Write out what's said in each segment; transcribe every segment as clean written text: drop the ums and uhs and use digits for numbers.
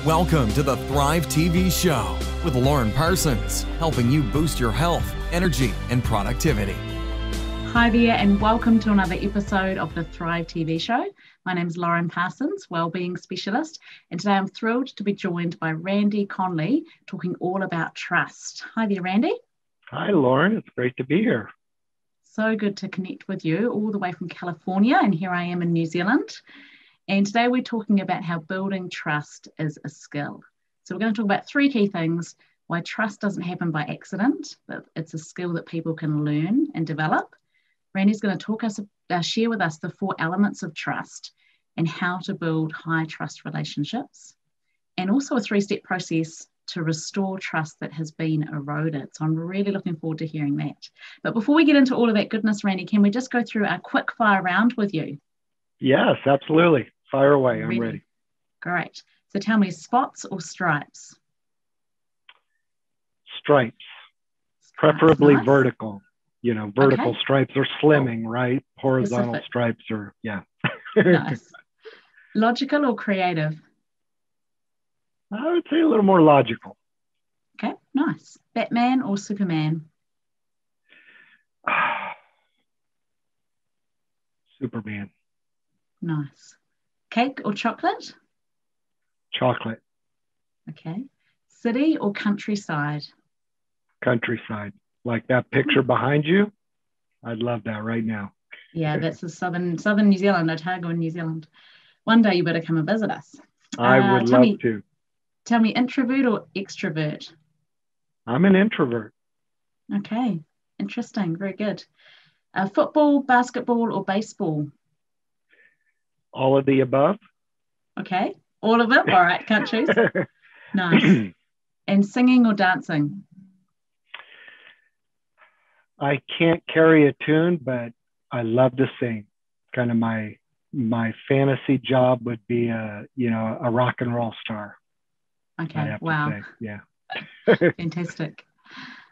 Welcome to the Thrive TV show with Lauren Parsons, helping you boost your health, energy, and productivity. Hi there, and welcome to another episode of the Thrive TV show. My name is Lauren Parsons, Wellbeing Specialist, and today I'm thrilled to be joined by Randy Conley, talking all about trust. Hi there, Randy. Hi, Lauren. It's great to be here. So good to connect with you all the way from California, and here I am in New Zealand. And today we're talking about how building trust is a skill. So we're going to talk about three key things: why trust doesn't happen by accident, but it's a skill that people can learn and develop. Randy's going to share with us the four elements of trust and how to build high trust relationships, and also a three-step process to restore trust that has been eroded. So I'm really looking forward to hearing that. But before we get into all of that goodness, Randy, can we just go through our quick fire round with you? Yes, absolutely. Fire away. I'm ready. Great. So tell me, spots or stripes? Stripes. Preferably nice. Vertical. Vertical Okay. Stripes are slimming, right? Horizontal Specific. stripes are, yeah. Nice. Logical or creative? I would say a little more logical. Okay, nice. Batman or Superman? Superman. Nice. Cake or chocolate? Chocolate. Okay. City or countryside? Countryside. Like that picture behind you. I'd love that right now. Yeah, that's the southern New Zealand, Otago in New Zealand. One day you better come and visit us. I would love to. Tell me, introvert or extrovert? I'm an introvert. Okay, interesting. Very good. Football, basketball, or baseball? All of the above. Okay, all of it. All right, can't choose. Nice. And singing or dancing? I can't carry a tune, but I love to sing. Kind of my fantasy job would be a rock and roll star. Okay, wow. Yeah. Fantastic.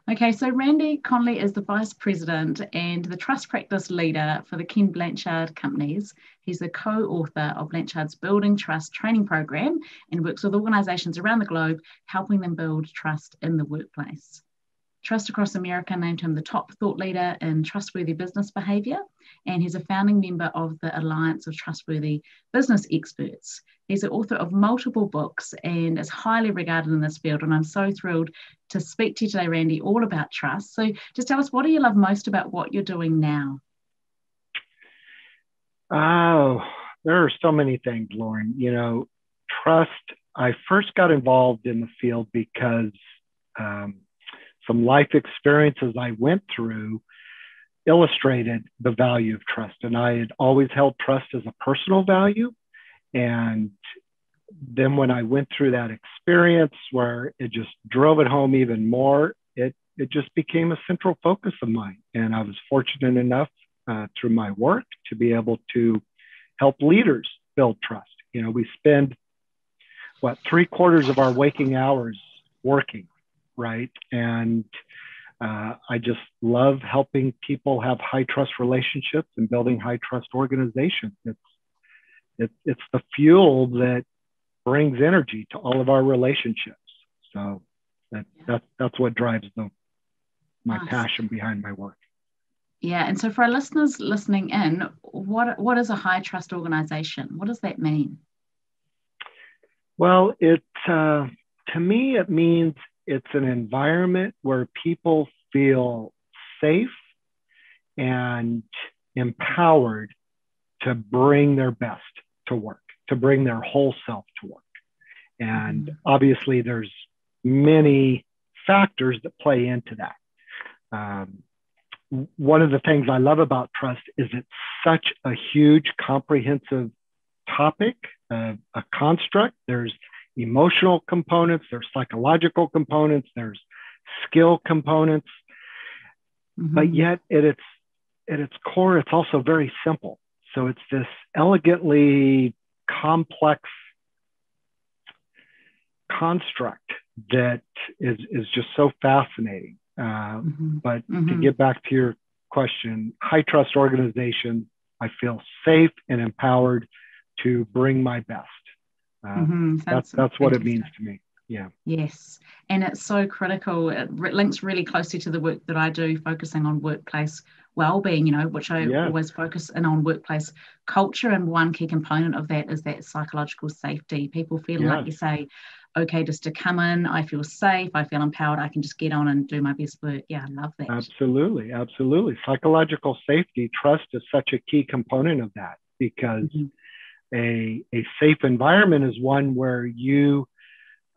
Okay, so Randy Conley is the Vice President and the Trust Practice Leader for the Ken Blanchard Companies. He's the co-author of Blanchard's Building Trust training program and works with organizations around the globe, helping them build trust in the workplace. Trust Across America named him the top thought leader in trustworthy business behavior, and he's a founding member of the Alliance of Trustworthy Business Experts. He's the author of multiple books and is highly regarded in this field, and I'm so thrilled to speak to you today, Randy, all about trust. So just tell us, what do you love most about what you're doing now? Oh, there are so many things, Lauren. Trust, I first got involved in the field because some life experiences I went through illustrated the value of trust. And I had always held trust as a personal value. And then when I went through that experience where it just drove it home even more, it just became a central focus of mine. And I was fortunate enough through my work to be able to help leaders build trust. We spend, 3/4 of our waking hours working, right? And I just love helping people have high trust relationships and building high trust organizations. It's the fuel that brings energy to all of our relationships. So that's what drives my passion behind my work. Yeah, and so for our listeners listening in, what is a high trust organization? What does that mean? Well, to me, it means it's an environment where people feel safe and empowered to bring their best to work, to bring their whole self to work. And obviously there's many factors that play into that. One of the things I love about trust is it's such a huge, comprehensive topic, a construct. There's emotional components, there's psychological components, there's skill components, but yet at its core, it's also very simple. So it's this elegantly complex construct that is just so fascinating. But to get back to your question, high trust organization, I feel safe and empowered to bring my best. That's what it means to me. Yeah. Yes. And it's so critical. It links really closely to the work that I do, focusing on workplace well-being, which I always focus in on workplace culture. And one key component of that is that psychological safety. People feeling like you say, okay, just to come in, I feel safe, I feel empowered, I can just get on and do my best work. Yeah, I love that. Absolutely. Absolutely. Psychological safety, trust is such a key component of that, because a safe environment is one where you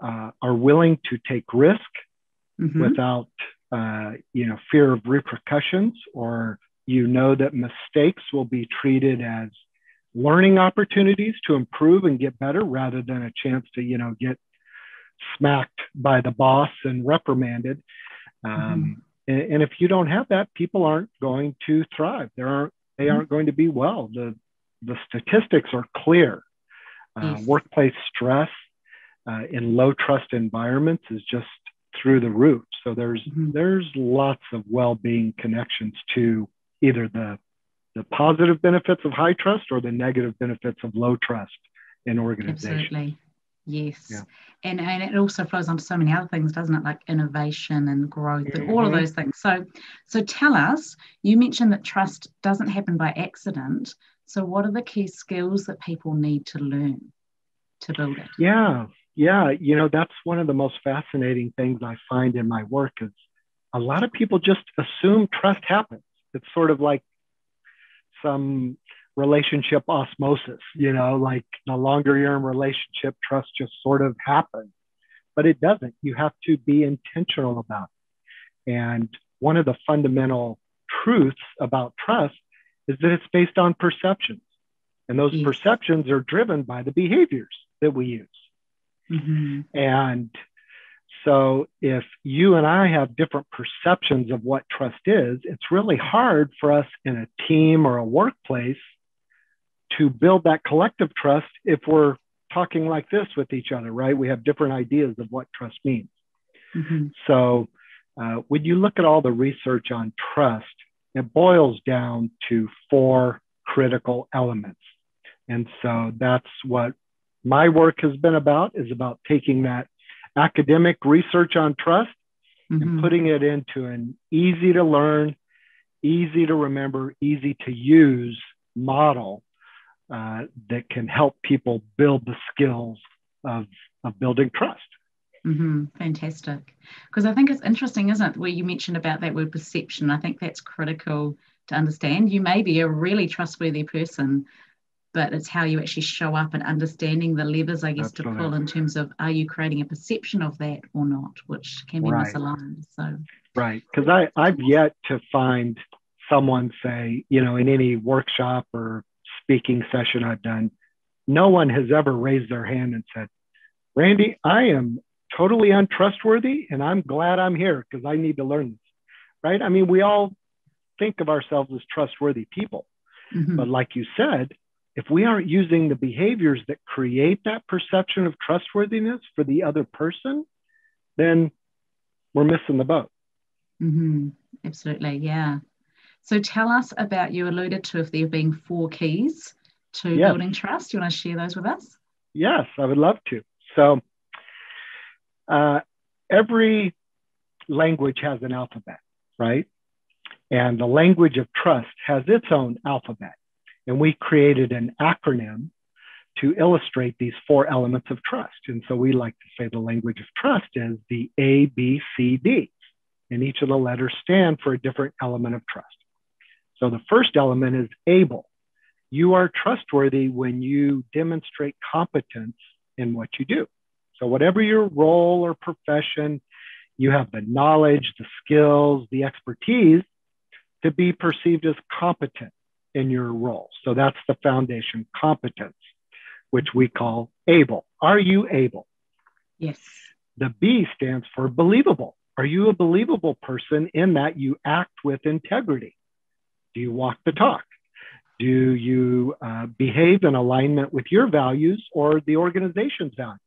are willing to take risk without fear of repercussions, or that mistakes will be treated as learning opportunities to improve and get better, rather than a chance to get smacked by the boss and reprimanded. And if you don't have that, people aren't going to thrive. They aren't going to be well. The statistics are clear. Workplace stress in low trust environments is just through the roof. So there's lots of well-being connections to either the positive benefits of high trust or the negative benefits of low trust in organizations. Absolutely. Yes. Yeah. And it also flows onto so many other things, doesn't it? Like innovation and growth and all of those things. So tell us, you mentioned that trust doesn't happen by accident. So what are the key skills that people need to learn to build it? Yeah. That's one of the most fascinating things I find in my work is a lot of people just assume trust happens. It's sort of like some relationship osmosis, like the longer you're in relationship, trust just sort of happens, but it doesn't. You have to be intentional about it. And one of the fundamental truths about trust is that it's based on perceptions. And those perceptions are driven by the behaviors that we use. And so if you and I have different perceptions of what trust is, it's really hard for us in a team or a workplace to build that collective trust if we're talking like this with each other, right? We have different ideas of what trust means. So when you look at all the research on trust, it boils down to 4 critical elements. And so that's what my work has been about, is about taking that academic research on trust and putting it into an easy to learn, easy to remember, easy to use model that can help people build the skills of building trust. Fantastic. Because I think it's interesting, isn't it, where you mentioned about that word perception. I think that's critical to understand. You may be a really trustworthy person, but it's how you actually show up and understanding the levers, I guess, to pull in terms of, are you creating a perception of that or not, which can be misaligned. So right, because I've yet to find someone say, in any workshop or speaking session I've done, no one has ever raised their hand and said, Randy, I am totally untrustworthy and I'm glad I'm here because I need to learn this, right? I mean, we all think of ourselves as trustworthy people, but like you said, if we aren't using the behaviors that create that perception of trustworthiness for the other person, then we're missing the boat. Absolutely, yeah. So tell us about, you alluded to if there being 4 keys to building trust. Do you want to share those with us? Yes, I would love to. So every language has an alphabet, right? And the language of trust has its own alphabet. And we created an acronym to illustrate these 4 elements of trust. And so we like to say the language of trust is the A, B, C, D. And each of the letters stand for a different element of trust. So the first element is able. You are trustworthy when you demonstrate competence in what you do. So whatever your role or profession, you have the knowledge, the skills, the expertise to be perceived as competent in your role. So that's the foundation, competence, which we call able. Are you able? Yes. The B stands for believable. Are you a believable person in that you act with integrity? Do you walk the talk? Do you behave in alignment with your values or the organization's values?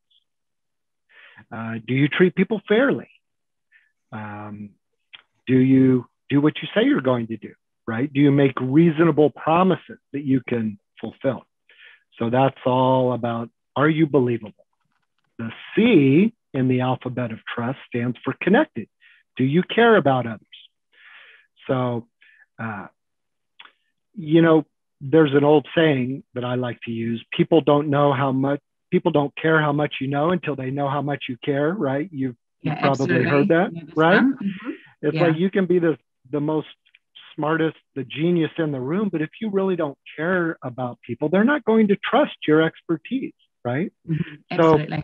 Do you treat people fairly? Do you do what you say you're going to do, right? Do you make reasonable promises that you can fulfill? So that's all about are you believable? The C in the alphabet of trust stands for connected. Do you care about others? So, there's an old saying that I like to use. People don't care how much you know until they know how much you care, right? You've probably absolutely heard that, right? Mm-hmm. It's like you can be the most smartest, the genius in the room, but if you really don't care about people, they're not going to trust your expertise, right? Mm-hmm. Absolutely. So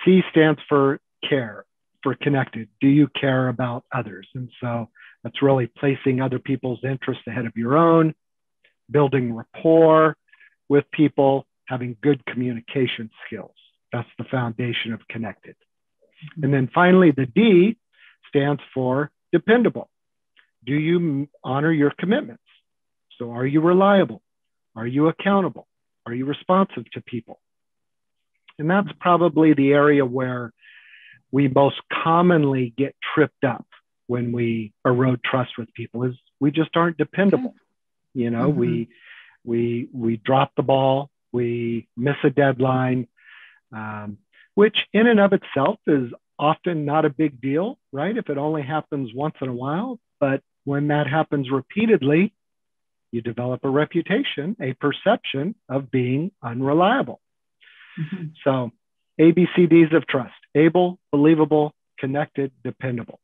C stands for care, for connected. Do you care about others? And so that's really placing other people's interests ahead of your own, building rapport with people, having good communication skills. That's the foundation of connected. Mm-hmm. And then finally, the D stands for dependable. Do you honor your commitments? So are you reliable? Are you accountable? Are you responsive to people? And that's probably the area where we most commonly get tripped up when we erode trust with people, is we just aren't dependable. Mm-hmm. We drop the ball, we miss a deadline, which in and of itself is often not a big deal, right? If it only happens once in a while, but when that happens repeatedly, you develop a reputation, a perception of being unreliable. Mm-hmm. So ABCDs of trust: able, believable, connected, dependable.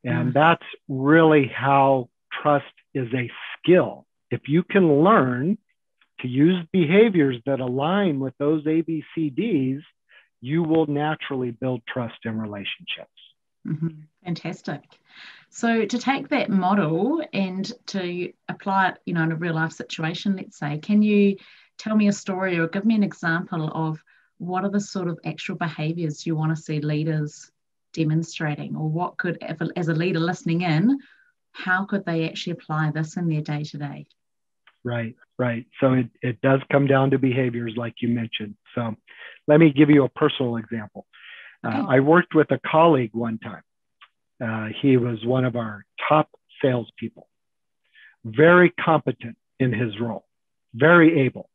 And that's really how trust is a skill. If you can learn to use behaviors that align with those ABCDs, you will naturally build trust in relationships. Mm-hmm. Fantastic. So to take that model and to apply it, in a real life situation, let's say, can you tell me a story or give me an example of what are the sort of actual behaviors you want to see leaders demonstrating, or what could, as a leader listening in, how could they actually apply this in their day-to-day? Right. So it does come down to behaviors like you mentioned. So let me give you a personal example. Okay. I worked with a colleague one time. He was one of our top salespeople, very competent in his role, very able,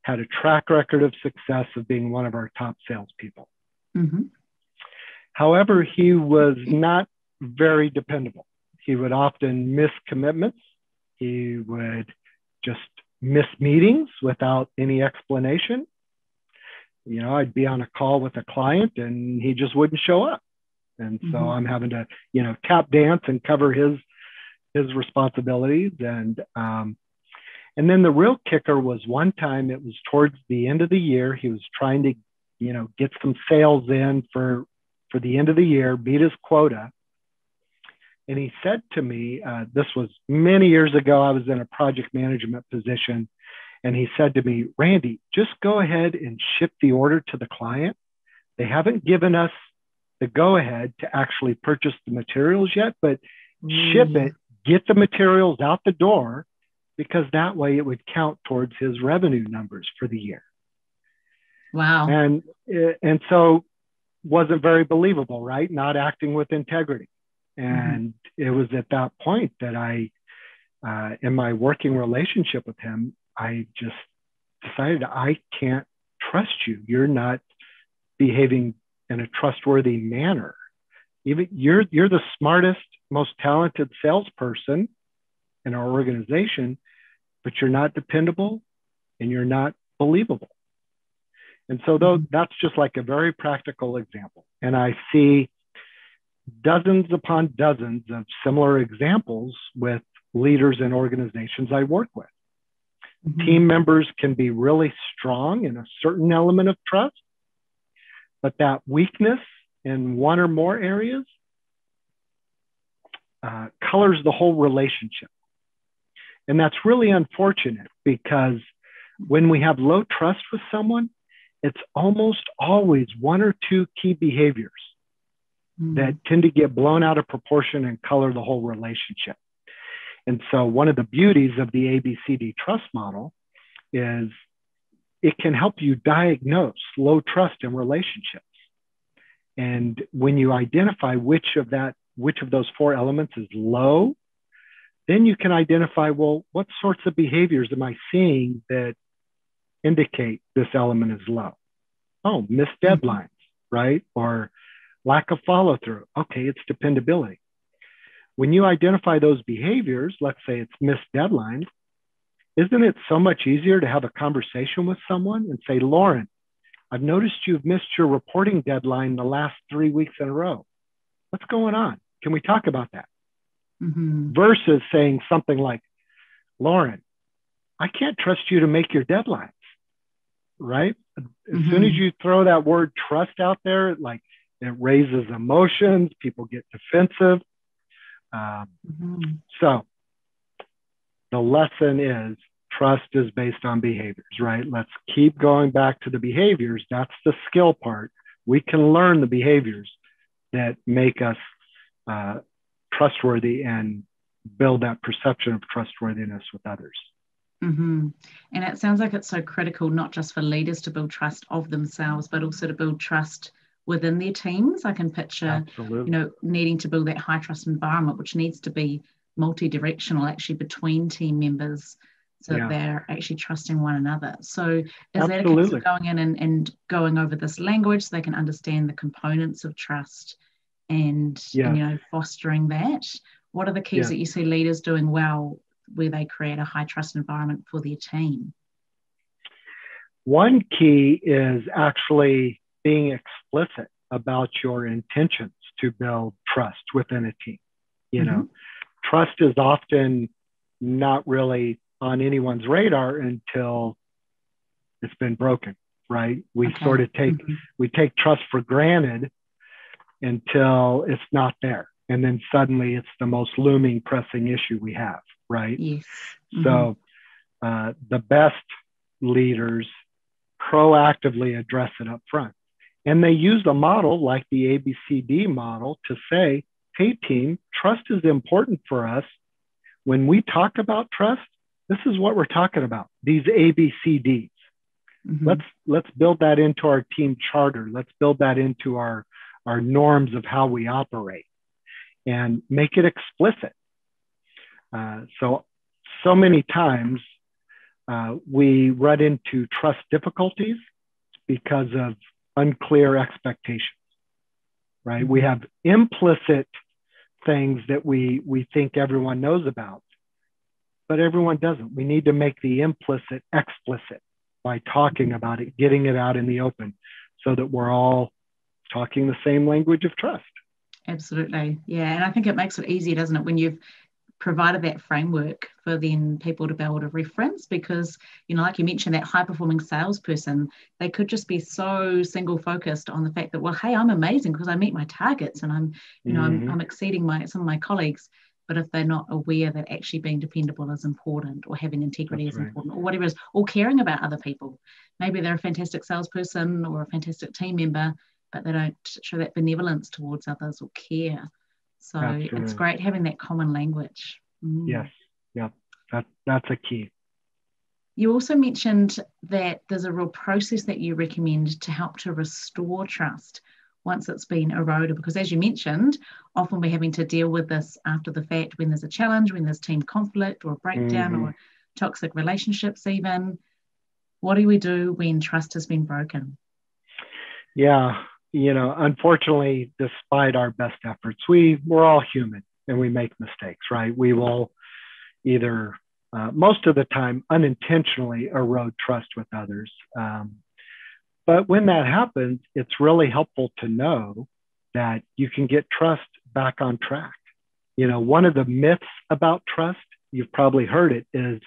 had a track record of success of being one of our top salespeople. Mm-hmm. However, he was not very dependable. He would often miss commitments. He would just miss meetings without any explanation. I'd be on a call with a client and he just wouldn't show up. And so I'm having to, tap dance and cover his responsibilities. And then the real kicker was one time, it was towards the end of the year. He was trying to, get some sales in for the end of the year, beat his quota. And he said to me, this was many years ago, I was in a project management position. And he said to me, Randy, just go ahead and ship the order to the client. They haven't given us the go-ahead to actually purchase the materials yet, but ship it, get the materials out the door, because that way it would count towards his revenue numbers for the year. Wow. And so wasn't very believable, right? Not acting with integrity. And it was at that point that I, in my working relationship with him, I just decided I can't trust you. You're not behaving in a trustworthy manner. Even you're the smartest, most talented salesperson in our organization, but you're not dependable and you're not believable. And so that's just like a very practical example. And I see dozens upon dozens of similar examples with leaders in organizations I work with. Team members can be really strong in a certain element of trust, but that weakness in one or more areas colors the whole relationship. And that's really unfortunate, because when we have low trust with someone, it's almost always one or two key behaviors that tend to get blown out of proportion and color the whole relationship. And so one of the beauties of the ABCD trust model is it can help you diagnose low trust in relationships. And when you identify which of those four elements is low, then you can identify, well, what sorts of behaviors am I seeing that indicate this element is low? Oh, missed deadlines, right? Or lack of follow through. Okay, it's dependability. When you identify those behaviors, let's say it's missed deadlines, isn't it so much easier to have a conversation with someone and say, Lauren, I've noticed you've missed your reporting deadline the last 3 weeks in a row. What's going on? Can we talk about that? Versus saying something like, Lauren, I can't trust you to make your deadlines, right? As soon as you throw that word trust out there, like it raises emotions, people get defensive. So the lesson is trust is based on behaviors, right? Let's keep going back to the behaviors. That's the skill part. We can learn the behaviors that make us trustworthy and build that perception of trustworthiness with others. And it sounds like it's so critical, not just for leaders to build trust of themselves, but also to build trust within their teams. I can picture, needing to build that high trust environment, which needs to be multi-directional actually between team members, so that they're actually trusting one another. So is that a case of going in and going over this language so they can understand the components of trust and fostering that? What are the keys that you see leaders doing well where they create a high trust environment for their team? One key is actually being explicit about your intentions to build trust within a team. You know, trust is often not really on anyone's radar until it's been broken, right? We sort of take trust for granted until it's not there. And then suddenly it's the most looming, pressing issue we have, right? Yes. So the best leaders proactively address it up front. And they use a model like the ABCD model to say, hey, team, trust is important for us. When we talk about trust, this is what we're talking about, these ABCDs. Let's build that into our team charter. Let's build that into our norms of how we operate and make it explicit. So many times we run into trust difficulties because of unclear expectations, right? We have implicit things that we think everyone knows about, but everyone doesn't. We need to make the implicit explicit by talking about it, getting it out in the open so that we're all talking the same language of trust. Absolutely. Yeah. And I think it makes it easier, doesn't it, when you've provided that framework for then people to be able to reference, because, like you mentioned, that high performing salesperson, they could just be so single focused on the fact that, well, hey, I'm amazing because I meet my targets and I'm, I'm exceeding some of my colleagues. But if they're not aware that actually being dependable is important, or having integrity is important, or whatever it is, or caring about other people, maybe they're a fantastic salesperson or a fantastic team member, but they don't show that benevolence towards others or care. So it's great having that common language. Yes, yeah, that's a key. You also mentioned that there's a real process that you recommend to help to restore trust once it's been eroded, because as you mentioned, often we're having to deal with this after the fact when there's a challenge, when there's team conflict or a breakdown or toxic relationships even. What do we do when trust has been broken? Yeah, unfortunately, despite our best efforts, we're all human and we make mistakes, right? We will either, most of the time, unintentionally erode trust with others. But when that happens, it's really helpful to know that you can get trust back on track. One of the myths about trust, you've probably heard it, is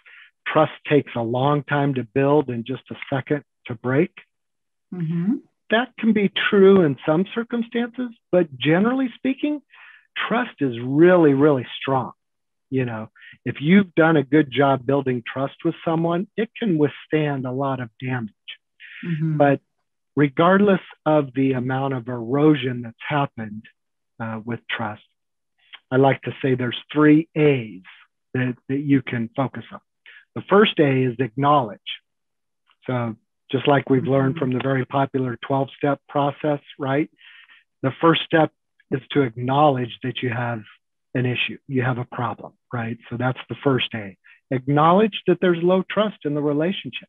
trust takes a long time to build and just a second to break. That can be true in some circumstances, but generally speaking, trust is really, really strong. If you've done a good job building trust with someone, it can withstand a lot of damage. But regardless of the amount of erosion that's happened with trust, I like to say there's 3 A's that you can focus on. The first A is acknowledge. So just like we've learned from the very popular 12-step process, right? The first step is to acknowledge that you have an issue, you have a problem, right? So that's the first A. Acknowledge that there's low trust in the relationship.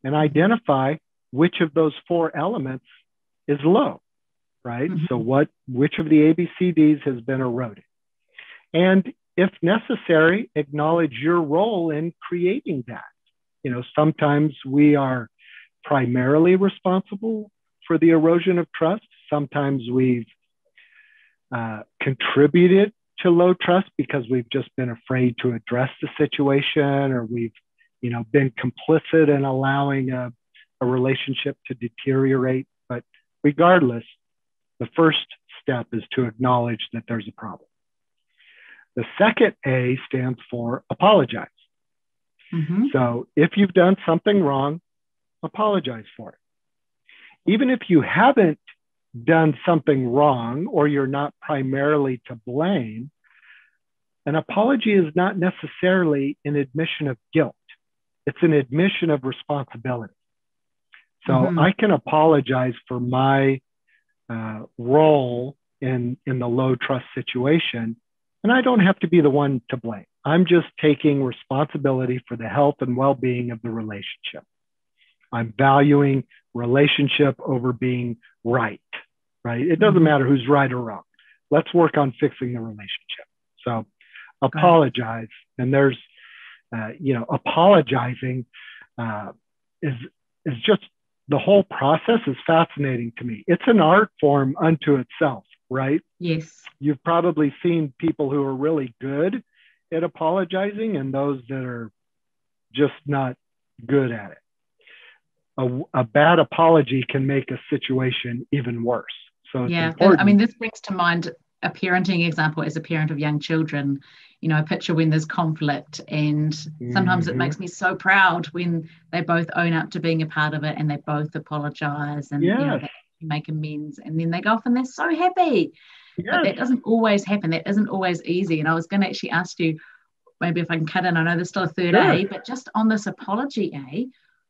and identify which of those four elements is low, right? Mm-hmm. So which of the ABCDs has been eroded? And if necessary, acknowledge your role in creating that. Sometimes we are primarily responsible for the erosion of trust. Sometimes we've contributed to low trust because we've just been afraid to address the situation, or we've, been complicit in allowing a relationship to deteriorate. But regardless, the first step is to acknowledge that there's a problem. The second A stands for apologize. Mm-hmm. So if you've done something wrong, apologize for it. Even if you haven't done something wrong or you're not primarily to blame, an apology is not necessarily an admission of guilt. It's an admission of responsibility. So Mm-hmm. I can apologize for my role in the low trust situation, and I don't have to be the one to blame. I'm just taking responsibility for the health and well-being of the relationship. I'm valuing relationship over being right? It doesn't Mm-hmm. matter who's right or wrong. Let's work on fixing the relationship. So apologize. And there's, apologizing is just, the whole process is fascinating to me. It's an art form unto itself, right? Yes. You've probably seen people who are really good at apologizing and those that are just not good at it. A bad apology can make a situation even worse. So it's important. I mean, this brings to mind a parenting example as a parent of young children. I picture when there's conflict, and sometimes it makes me so proud when they both own up to being a part of it and they both apologize and they make amends, and then they go off and they're so happy. Yes. But that doesn't always happen. That isn't always easy. And I was going to actually ask you, maybe if I can cut in, I know there's still a third A, but just on this apology A,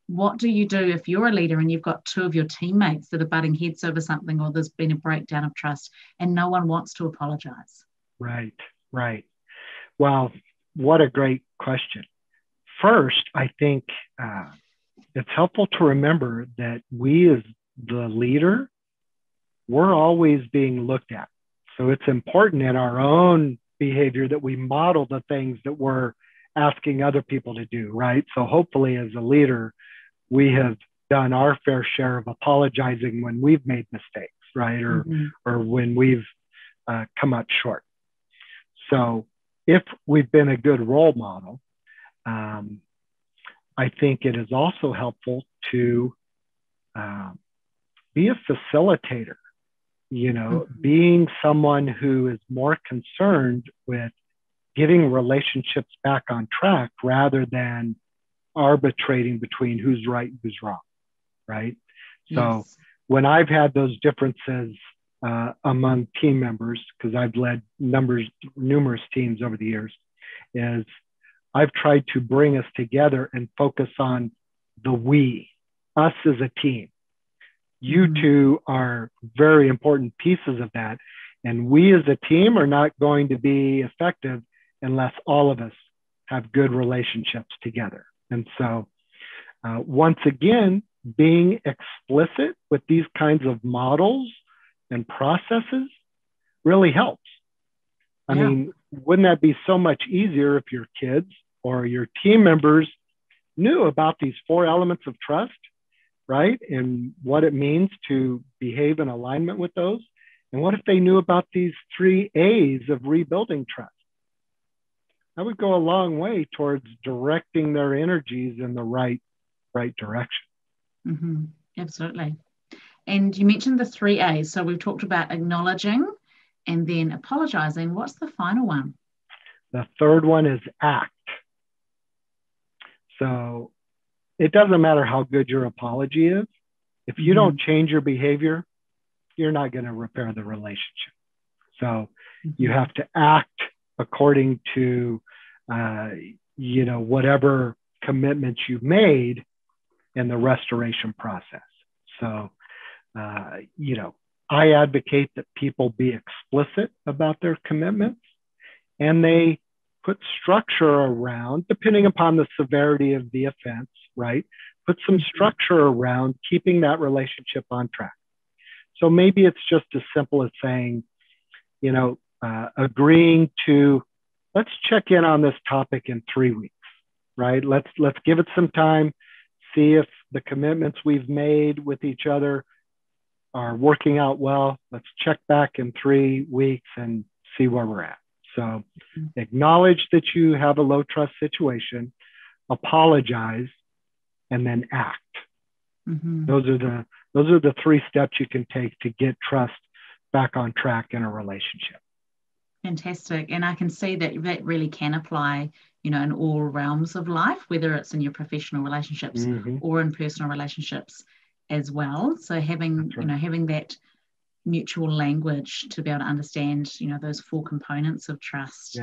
what do you do if you're a leader and you've got two of your teammates that are butting heads over something, or there's been a breakdown of trust and no one wants to apologize? Right. Well, what a great question. First, I think it's helpful to remember that we as the leader, we're always being looked at. So it's important in our own behavior that we model the things that we're asking other people to do, right? So hopefully as a leader, we have done our fair share of apologizing when we've made mistakes, right? Or when we've come up short. So if we've been a good role model, I think it is also helpful to be a facilitator, being someone who is more concerned with getting relationships back on track rather than arbitrating between who's right and who's wrong, right? Yes. So when I've had those differences among team members, because I've led numerous teams over the years, is I've tried to bring us together and focus on the we, us as a team. You two are very important pieces of that. And we as a team are not going to be effective unless all of us have good relationships together. And so once again, being explicit with these kinds of models and processes really helps. I mean, wouldn't that be so much easier if your kids or your team members knew about these four elements of trust, right? And what it means to behave in alignment with those. And what if they knew about these 3 A's of rebuilding trust? That would go a long way towards directing their energies in the right direction. Mm-hmm. Absolutely. And you mentioned the 3 A's. So we've talked about acknowledging and then apologizing. What's the final one? The third one is act. So it doesn't matter how good your apology is. If you don't change your behavior, you're not going to repair the relationship. So you have to act according to, whatever commitments you've made in the restoration process. So, I advocate that people be explicit about their commitments, and they put structure around, depending upon the severity of the offense, right? Put some structure around keeping that relationship on track. So maybe it's just as simple as saying, agreeing to, let's check in on this topic in 3 weeks, right? Let's give it some time, see if the commitments we've made with each other are working out well. Let's check back in 3 weeks and see where we're at. So acknowledge that you have a low trust situation, apologize, and then act. Those are the 3 steps you can take to get trust back on track in a relationship. Fantastic. And I can see that really can apply, in all realms of life, whether it's in your professional relationships or in personal relationships as well. So having, having that mutual language to be able to understand, those 4 components of trust,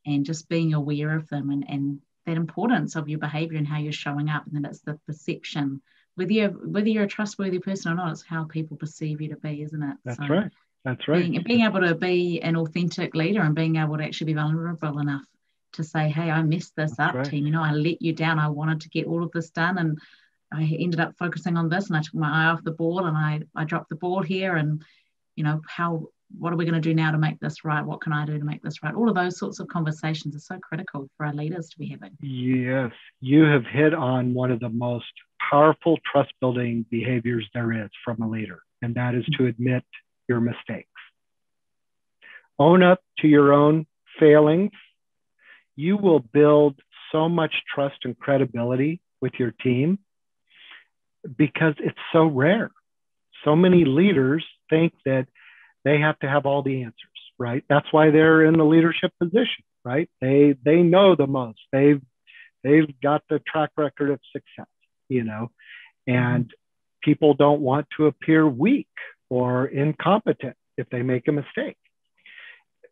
and just being aware of them, and that importance of your behavior and how you're showing up, and then it's the perception, whether you're a trustworthy person or not, it's how people perceive you to be, isn't it? That's right. That's right. Being able to be an authentic leader and being able to actually be vulnerable enough to say, hey, I messed this up, team. I let you down. I wanted to get all of this done, and I ended up focusing on this, and I took my eye off the ball, and I dropped the ball here, and what are we going to do now to make this right? What can I do to make this right? All of those sorts of conversations are so critical for our leaders to be having. Yes, you have hit on one of the most powerful trust building behaviors there is from a leader, and that is to admit your mistakes. Own up to your own failings. You will build so much trust and credibility with your team because it's so rare. So many leaders think that they have to have all the answers, right? That's why they're in the leadership position, right? They know the most. They've got the track record of success, and people don't want to appear weak or incompetent if they make a mistake,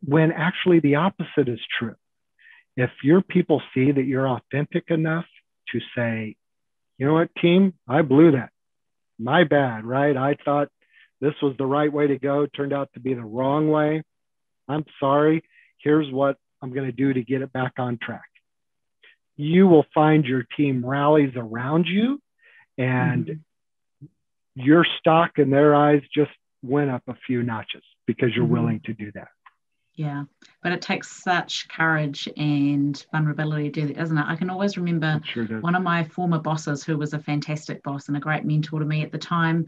when actually the opposite is true. If your people see that you're authentic enough to say, you know what, team, I blew that. My bad, right? I thought this was the right way to go. Turned out to be the wrong way. I'm sorry. Here's what I'm going to do to get it back on track. You will find your team rallies around you, and your stock in their eyes just went up a few notches because you're willing to do that. Yeah, but it takes such courage and vulnerability to do that, doesn't it? I can always remember one of my former bosses, who was a fantastic boss and a great mentor to me at the time,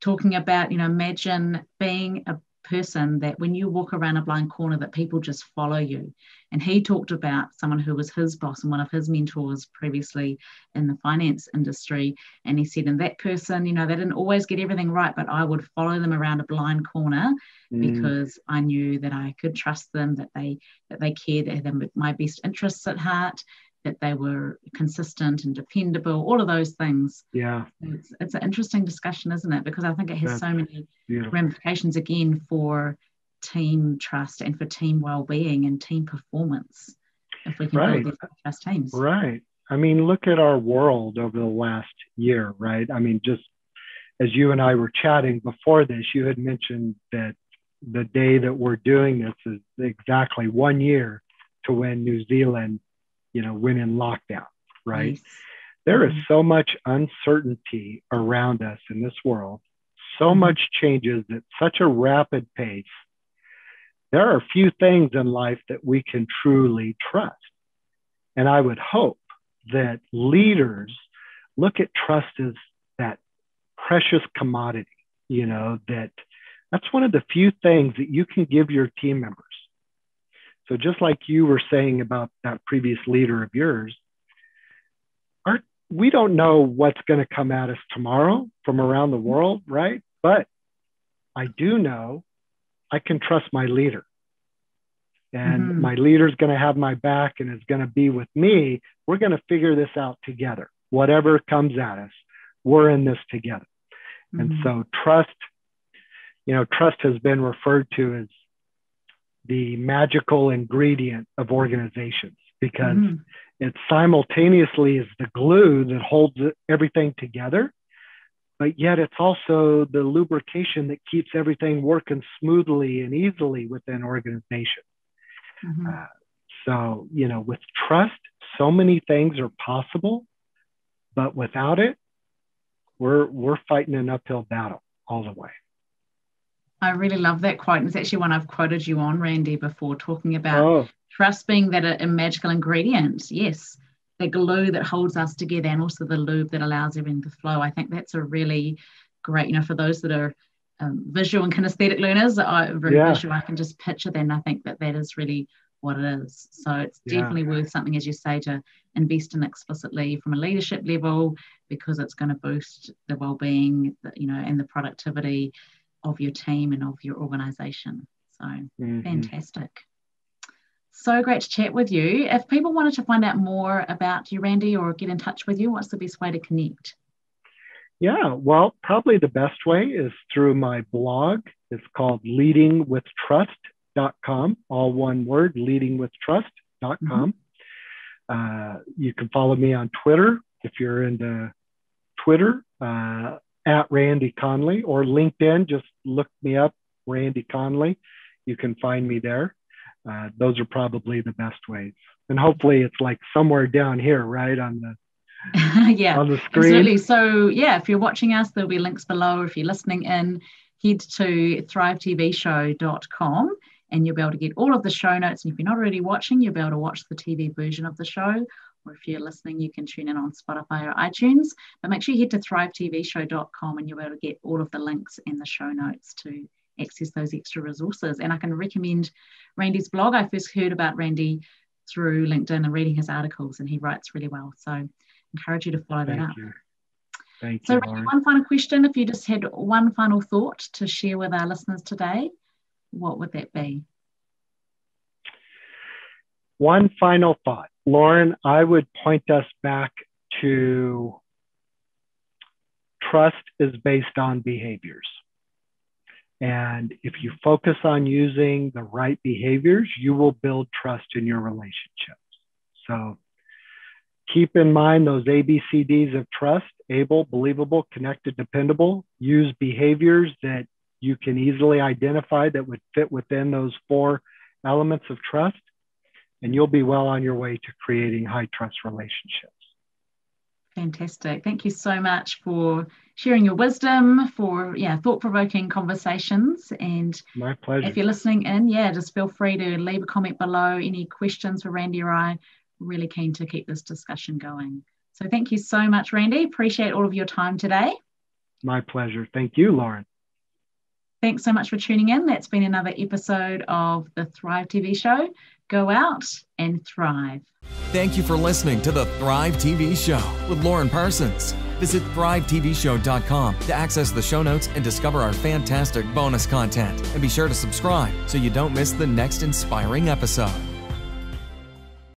talking about, imagine being a person that when you walk around a blind corner that people just follow you. And he talked about someone who was his boss and one of his mentors previously in the finance industry. And he said, and that person, they didn't always get everything right, but I would follow them around a blind corner because I knew that I could trust them, that they cared, they had my best interests at heart, that they were consistent and dependable, all of those things. Yeah. It's an interesting discussion, isn't it? Because I think it has so many ramifications, again, for team trust and for team well-being and team performance, if we can build these trust teams. Right. I mean, look at our world over the last year, right? I mean, just as you and I were chatting before this, you had mentioned that the day that we're doing this is exactly 1 year to when New Zealand went in lockdown, right? Nice. There is so much uncertainty around us in this world, so much changes at such a rapid pace. There are few things in life that we can truly trust. And I would hope that leaders look at trust as that precious commodity, that's one of the few things that you can give your team members. So just like you were saying about that previous leader of yours, we don't know what's going to come at us tomorrow from around the world, right? But I do know I can trust my leader. And my leader's going to have my back and is going to be with me. We're going to figure this out together. Whatever comes at us, we're in this together. And so trust has been referred to as the magical ingredient of organizations, because it simultaneously is the glue that holds everything together, but yet it's also the lubrication that keeps everything working smoothly and easily within organizations. So, with trust, so many things are possible, but without it, we're fighting an uphill battle all the way. I really love that quote. It's actually one I've quoted you on, Randy, before, talking about trust being that a magical ingredient. Yes, the glue that holds us together, and also the lube that allows everything to flow. I think that's a really great, for those that are visual and kinesthetic learners, visual, I can just picture them. I think that is really what it is. So it's definitely worth something, as you say, to invest in explicitly from a leadership level, because it's going to boost the well-being, and the productivity of your team and of your organization. So fantastic. So great to chat with you. If people wanted to find out more about you, Randy, or get in touch with you, what's the best way to connect? Yeah, well, probably the best way is through my blog. It's called leadingwithtrust.com, all one word, leadingwithtrust.com. You can follow me on Twitter if you're into Twitter, at Randy Conley, or LinkedIn. Just look me up, Randy Conley. You can find me there. Those are probably the best ways. And hopefully it's like somewhere down here, right, on the on the screen. Absolutely. So if you're watching us, there'll be links below. If you're listening in, head to thrivetvshow.com and you'll be able to get all of the show notes. And if you're not already watching, you'll be able to watch the TV version of the show. Or if you're listening, you can tune in on Spotify or iTunes. But make sure you head to thrivetvshow.com and you'll be able to get all of the links and the show notes to access those extra resources. And I can recommend Randy's blog. I first heard about Randy through LinkedIn and reading his articles, and he writes really well. So encourage you to follow that up. Thank you. So Randy, one final question. If you just had one final thought to share with our listeners today, what would that be? One final thought. Lauren, I would point us back to trust is based on behaviors. And if you focus on using the right behaviors, you will build trust in your relationships. So keep in mind those ABCDs of trust: able, believable, connected, dependable. Use behaviors that you can easily identify that would fit within those 4 elements of trust, and you'll be well on your way to creating high trust relationships. Fantastic. Thank you so much for sharing your wisdom, for thought-provoking conversations. And my pleasure. If you're listening in, just feel free to leave a comment below. Any questions for Randy or I? Really keen to keep this discussion going. So thank you so much, Randy. Appreciate all of your time today. My pleasure. Thank you, Lauren. Thanks so much for tuning in. That's been another episode of the Thrive TV Show. Go out and thrive. Thank you for listening to the Thrive TV Show with Lauren Parsons. Visit thrivetvshow.com to access the show notes and discover our fantastic bonus content. And be sure to subscribe so you don't miss the next inspiring episode.